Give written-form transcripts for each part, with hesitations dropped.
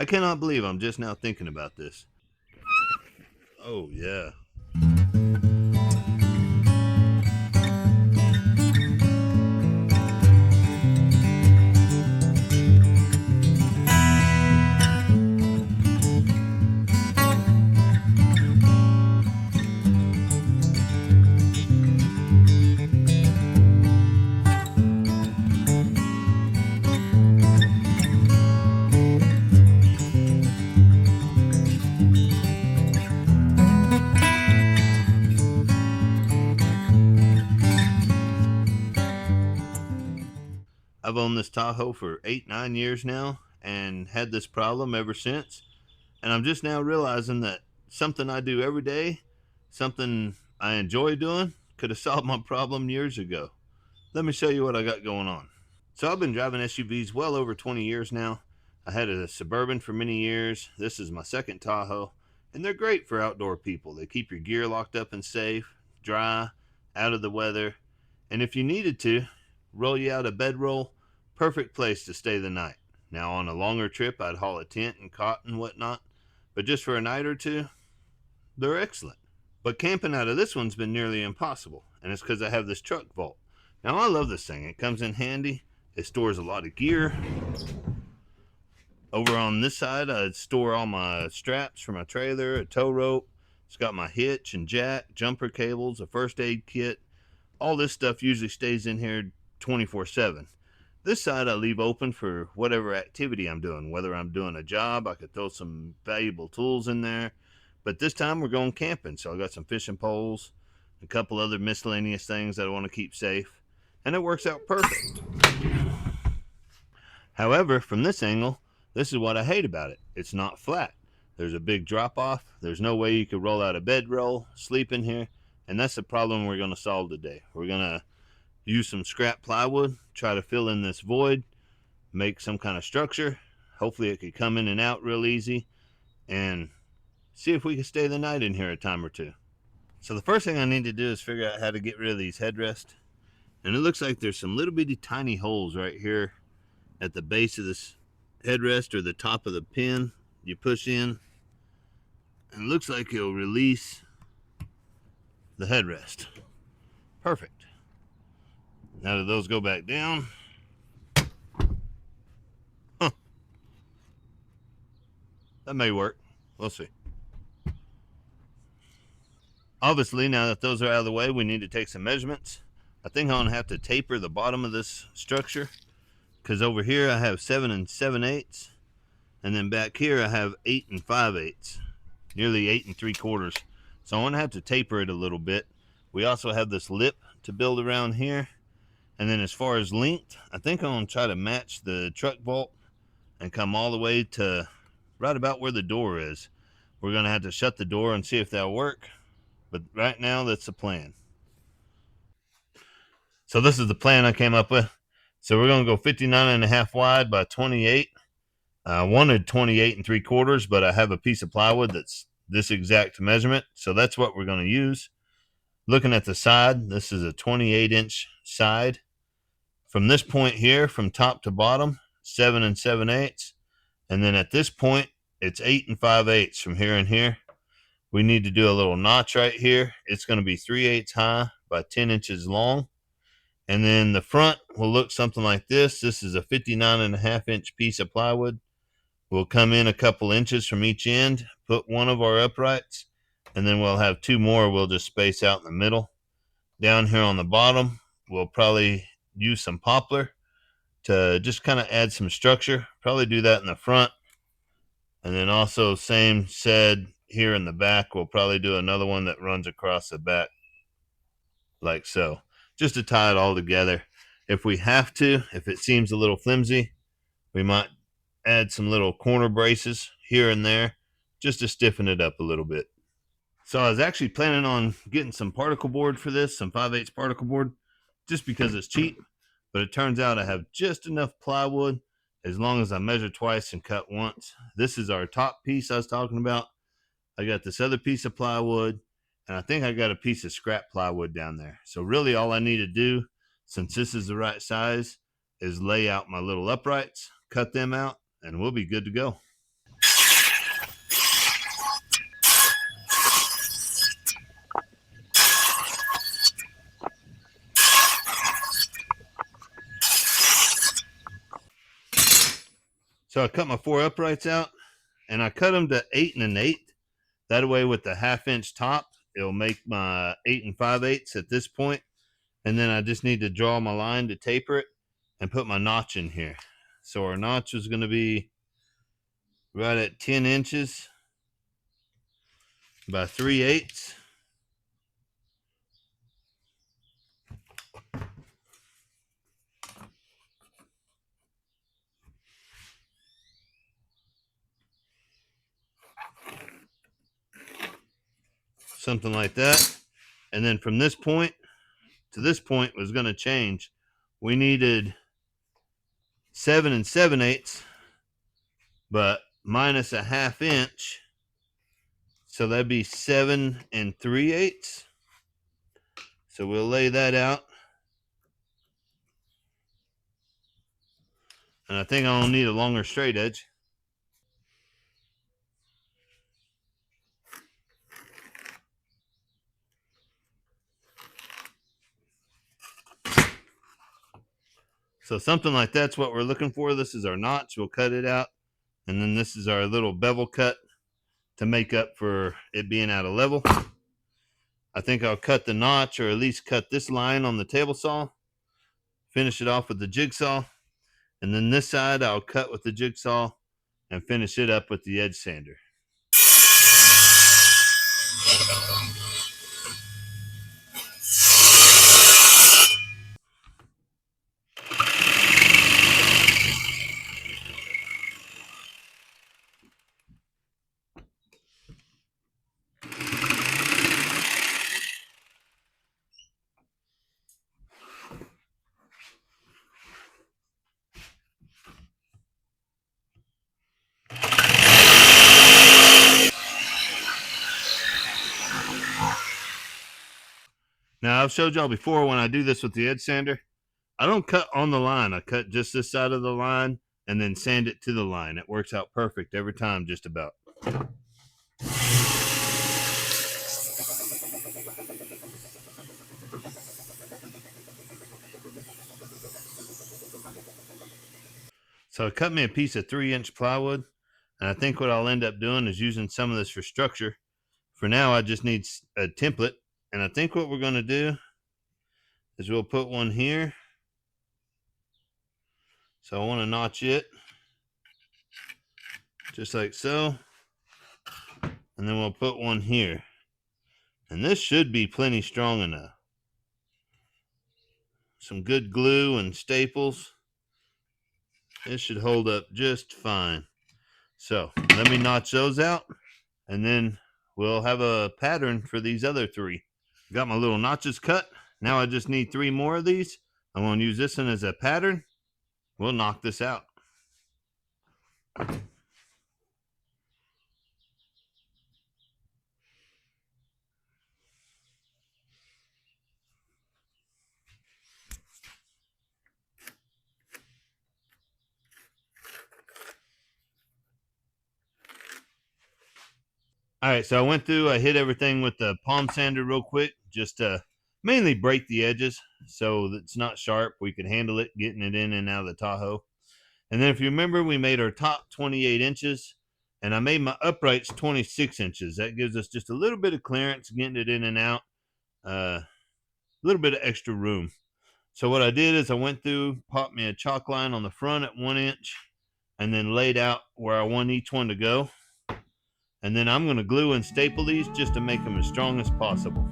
I cannot believe I'm just now thinking about this. Oh, yeah. I've owned this Tahoe for 8, 9 years now and had this problem ever since. And I'm just now realizing that something I do every day, something I enjoy doing, could have solved my problem years ago. Let me show you what I got going on. So I've been driving SUVs well over 20 years now. I had a Suburban for many years. This is my second Tahoe, and they're great for outdoor people. They keep your gear locked up and safe, dry, out of the weather, and if you needed to, roll you out a bedroll, perfect place to stay the night. Now on a longer trip, I'd haul a tent and cot and whatnot, but just for a night or two, they're excellent. But camping out of this one's been nearly impossible, and it's because I have this truck vault. Now I love this thing. It comes in handy. It stores a lot of gear. Over on this side, I store all my straps for my trailer, a tow rope. It's got my hitch and jack, jumper cables, a first aid kit. All this stuff usually stays in here 24/7. This side I leave open for whatever activity I'm doing. Whether I'm doing a job, I could throw some valuable tools in there. But this time we're going camping, so I got some fishing poles, a couple other miscellaneous things that I want to keep safe, and it works out perfect. However, from this angle, this is what I hate about it. It's not flat. There's a big drop off. There's no way you could roll out a bedroll, sleep in here, and that's the problem we're going to solve today. We're going to use some scrap plywood, try to fill in this void, make some kind of structure. Hopefully it could come in and out real easy, and see if we can stay the night in here a time or two. So the first thing I need to do is figure out how to get rid of these headrests. And it looks like there's some little bitty tiny holes right here at the base of this headrest or the top of the pin. You push in, and it looks like it'll release the headrest. Perfect. Now that those go back down, that may work. We'll see. Obviously, now that those are out of the way, we need to take some measurements. I think I'm going to have to taper the bottom of this structure, because over here I have 7 7/8, and then back here I have 8 5/8, nearly 8 3/4. So I'm going to have to taper it a little bit. We also have this lip to build around here. And then as far as length, I think I'm going to try to match the truck vault and come all the way to right about where the door is. We're going to have to shut the door and see if that'll work. But right now, that's the plan. So this is the plan I came up with. So we're going to go 59.5 wide by 28. I wanted 28 3/4, but I have a piece of plywood that's this exact measurement. So that's what we're going to use. Looking at the side, this is a 28-inch side. From this point here, from top to bottom, 7 7/8. And then at this point, it's 8 5/8 from here and here. We need to do a little notch right here. It's going to be 3/8 high by 10 inches long. And then the front will look something like this. This is a 59.5-inch piece of plywood. We'll come in a couple inches from each end, put one of our uprights, and then we'll have two more we'll just space out in the middle. Down here on the bottom, we'll probably use some poplar to just kind of add some structure. Probably do that in the front. And then also same said here in the back, we'll probably do another one that runs across the back like so, just to tie it all together. If we have to, if it seems a little flimsy, we might add some little corner braces here and there just to stiffen it up a little bit. So I was actually planning on getting some particle board for this, some 5/8 particle board, just because it's cheap. But it turns out I have just enough plywood as long as I measure twice and cut once. This is our top piece I was talking about. I got this other piece of plywood, and I think I got a piece of scrap plywood down there. So really all I need to do, since this is the right size, is lay out my little uprights, cut them out, and we'll be good to go. So I cut my 4 uprights out, and I cut them to 8 1/8. That way, with the 1/2 inch top, it'll make my 8 5/8 at this point. And then I just need to draw my line to taper it and put my notch in here. So our notch is going to be right at 10 inches by 3/8. Something like that. And then from this point to this point was going to change. We needed 7 7/8, but minus a 1/2 inch. So that'd be 7 3/8. So we'll lay that out. And I think I'll need a longer straight edge. So something like that's what we're looking for. This is our notch. We'll cut it out. And then this is our little bevel cut to make up for it being out of level. I think I'll cut the notch, or at least cut this line on the table saw. Finish it off with the jigsaw. And then this side I'll cut with the jigsaw and finish it up with the edge sander. Now, I've showed y'all before when I do this with the edge sander, I don't cut on the line. I cut just this side of the line and then sand it to the line. It works out perfect every time, just about. So I cut me a piece of 3-inch plywood, and I think what I'll end up doing is using some of this for structure. For now, I just need a template, and I think what we're going to do is we'll put one here. So I want to notch it just like so, and then we'll put one here, and this should be plenty strong enough. Some good glue and staples. This should hold up just fine. So let me notch those out, and then we'll have a pattern for these other 3. Got my little notches cut. Now I just need 3 more of these. I'm going to use this one as a pattern. We'll knock this out. All right, so I went through, I hit everything with the palm sander real quick, just to mainly break the edges so that it's not sharp. We can handle it, getting it in and out of the Tahoe. And then if you remember, we made our top 28 inches, and I made my uprights 26 inches. That gives us just a little bit of clearance, getting it in and out, a little bit of extra room. So what I did is I went through, popped me a chalk line on the front at 1 inch, and then laid out where I want each one to go. And then I'm going to glue and staple these just to make them as strong as possible.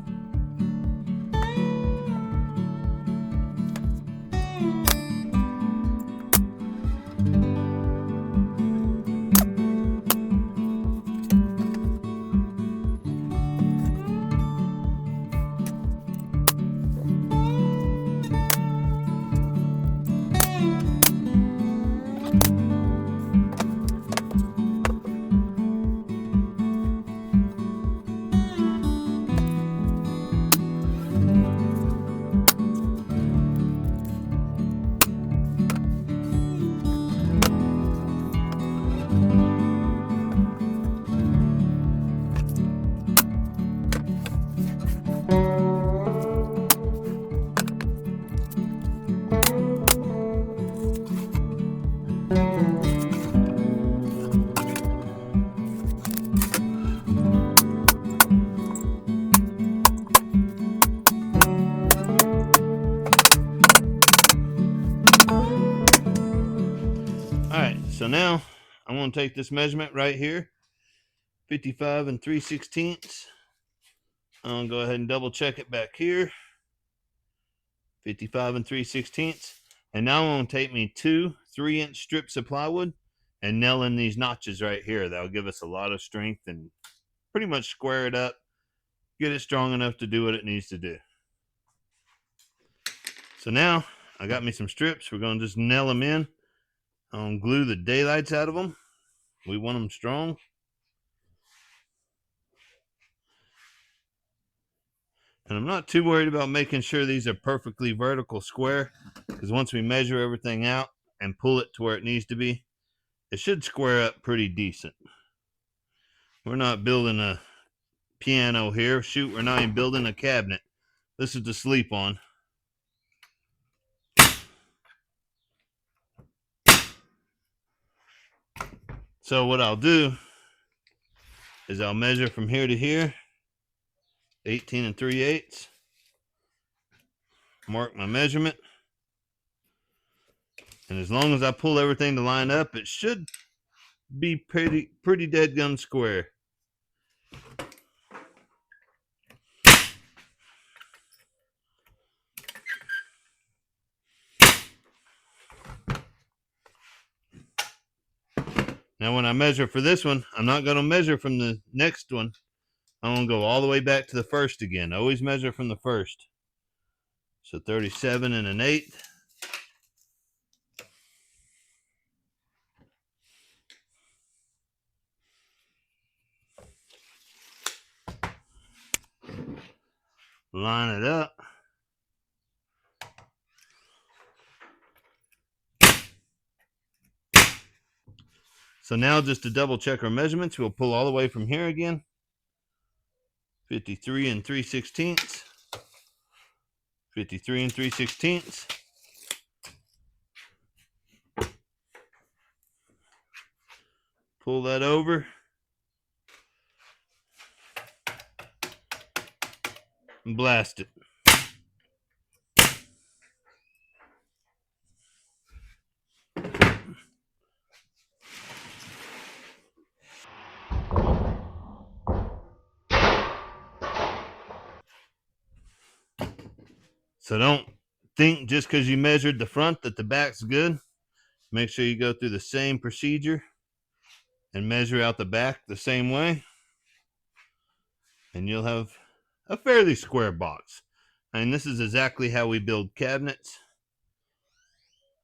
So now I'm going to take this measurement right here, 55 and 3/16. I'm going to go ahead and double check it back here, 55 and 3/16. And now I'm going to take me 2 3-inch strips of plywood and nail in these notches right here. That'll give us a lot of strength and pretty much square it up, get it strong enough to do what it needs to do. So now I got me some strips. We're going to just nail them in. I'm going to glue the daylights out of them. We want them strong. And I'm not too worried about making sure these are perfectly vertical square, because once we measure everything out and pull it to where it needs to be, it should square up pretty decent. We're not building a piano here. Shoot, we're not even building a cabinet. This is to sleep on. So what I'll do is I'll measure from here to here, 18 3/8. Mark my measurement. And as long as I pull everything to line up, it should be pretty dead gun square. Now when I measure for this one, I'm not going to measure from the next one. I'm going to go all the way back to the first again. Always measure from the first. So 37 1/8. Line it up. So now just to double check our measurements, we'll pull all the way from here again. 53 3/16. 53 3/16. Pull that over. And blast it. So don't think just because you measured the front that the back's good. Make sure you go through the same procedure and measure out the back the same way, and you'll have a fairly square box. And this is exactly how we build cabinets.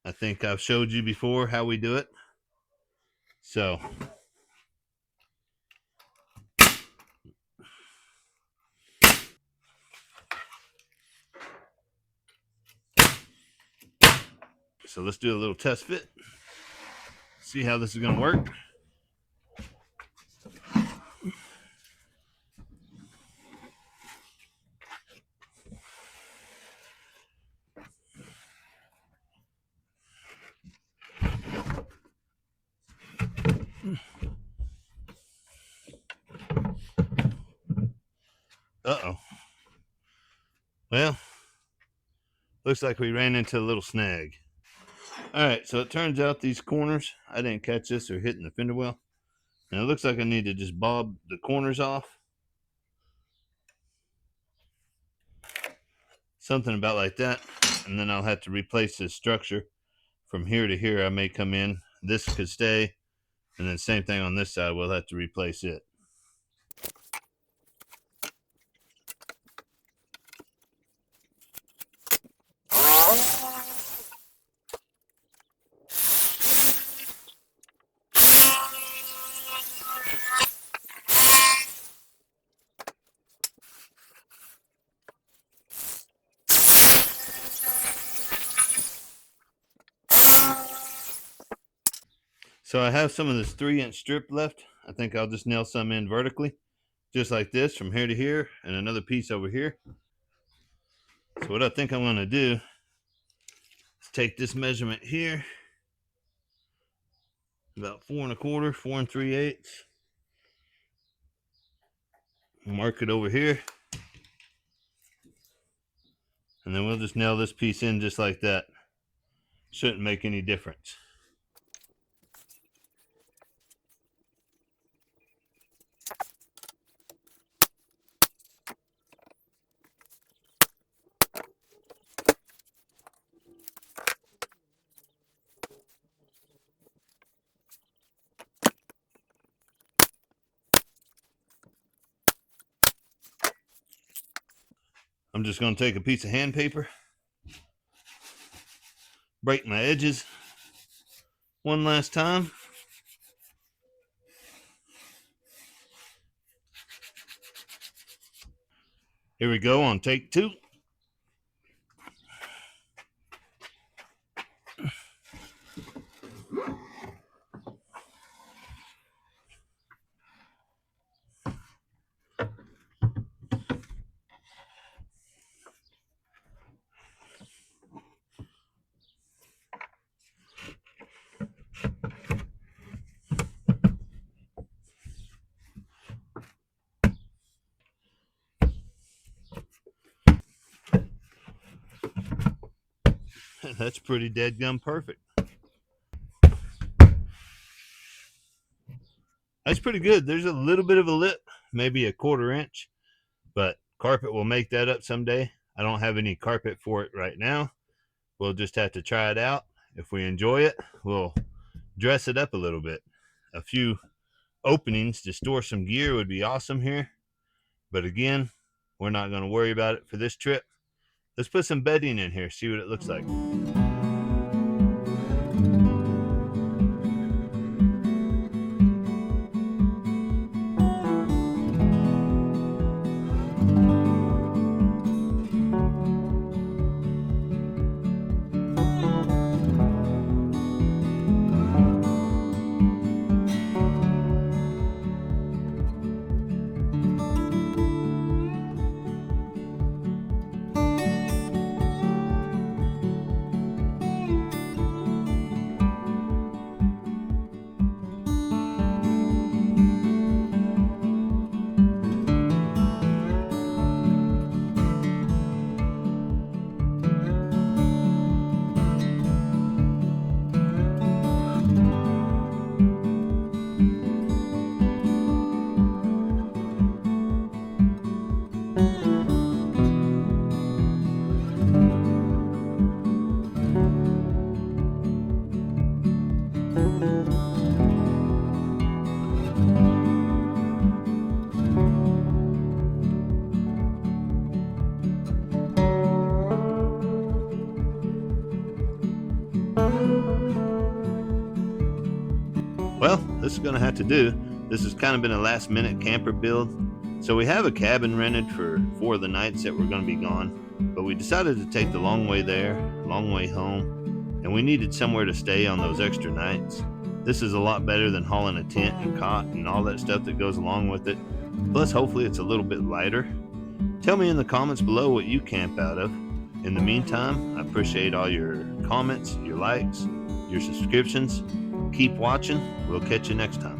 I think I've showed you before how we do it. So let's do a little test fit. See how this is going to work. Uh-oh. Well, looks like we ran into a little snag. All right, so it turns out these corners, I didn't catch this or hitting the fender well. And it looks like I need to just bob the corners off. Something about like that. And then I'll have to replace this structure. From here to here, I may come in. This could stay. And then same thing on this side, we'll have to replace it. So I have some of this 3-inch strip left. I think I'll just nail some in vertically, just like this, from here to here, and another piece over here. So what I think I'm going to do is take this measurement here, about 4 1/4, 4 3/8. Mark it over here, and then we'll just nail this piece in just like that. Shouldn't make any difference. I'm just going to take a piece of hand paper, break my edges one last time. Here we go on take 2. That's pretty dead-gum perfect. That's pretty good. There's a little bit of a lip, maybe a 1/4 inch, but carpet will make that up someday. I don't have any carpet for it right now. We'll just have to try it out. If we enjoy it, we'll dress it up a little bit. A few openings to store some gear would be awesome here. But again, we're not going to worry about it for this trip. Let's put some bedding in here, see what it looks like. Well, this is going to have to do. This has kind of been a last minute camper build. So we have a cabin rented for 4 of the nights that we're going to be gone, but we decided to take the long way there, long way home, and we needed somewhere to stay on those extra nights. This is a lot better than hauling a tent and cot and all that stuff that goes along with it. Plus, hopefully it's a little bit lighter. Tell me in the comments below what you camp out of. In the meantime, I appreciate all your comments, your likes, your subscriptions. Keep watching. We'll catch you next time.